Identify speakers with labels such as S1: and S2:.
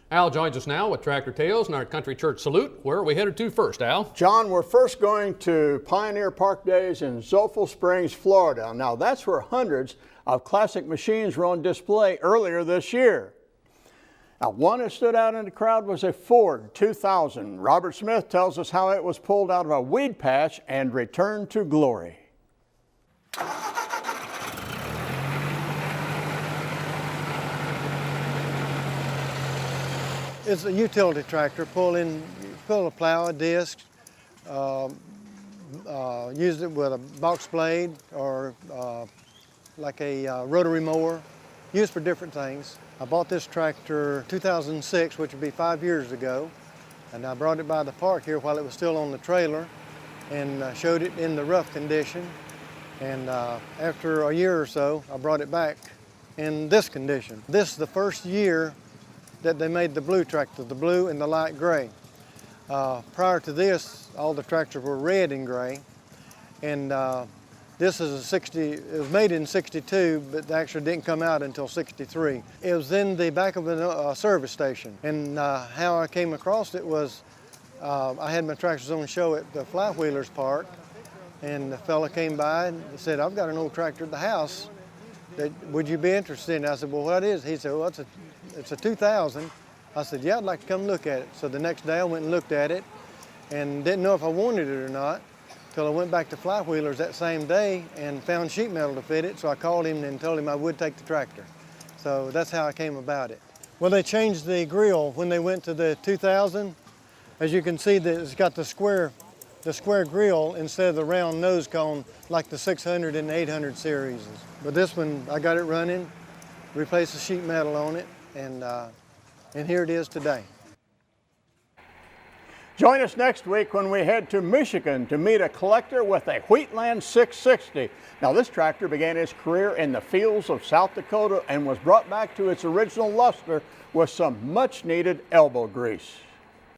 S1: Al joins us now with Tractor Tales and our Country Church Salute. Where are we headed to first, Al?
S2: John, we're first going to Pioneer Park Days in Zolfo Springs, Florida. Now that's where hundreds of classic machines were on display earlier this year. Now one that stood out in the crowd was a Ford 2000. Robert Smith tells us how it was pulled out of a weed patch and returned to glory.
S3: It's a utility tractor. Pull a plow, a disc, use it with a box blade or like a rotary mower, used for different things. I bought this tractor 2006, which would be 5 years ago, and I brought it by the park here while it was still on the trailer and showed it in the rough condition. And after a year or so, I brought it back in this condition. This is the first year that they made the blue tractor, the blue and the light gray. Prior to this, all the tractors were red and gray. And this is it was made in 62, but actually didn't come out until 63. It was in the back of a service station. And how I came across it was, I had my tractors on show at the Fly Wheelers Park, and the fella came by and said, "I've got an old tractor at the house. Would you be interested in it?" I said, "Well, what is it?" He said, "Well, it's a 2000. I said, "Yeah, I'd like to come look at it." So the next day I went and looked at it and didn't know if I wanted it or not till I went back to Fly Wheelers that same day and found sheet metal to fit it. So I called him and told him I would take the tractor. So that's how I came about it. Well, they changed the grill when they went to the 2000. As you can see, it's got the square grill instead of the round nose cone like the 600 and 800 series. But this one, I got it running, replaced the sheet metal on it, and here it is today.
S2: Join us next week when we head to Michigan to meet a collector with a Wheatland 660. Now this tractor began its career in the fields of South Dakota and was brought back to its original luster with some much needed elbow grease.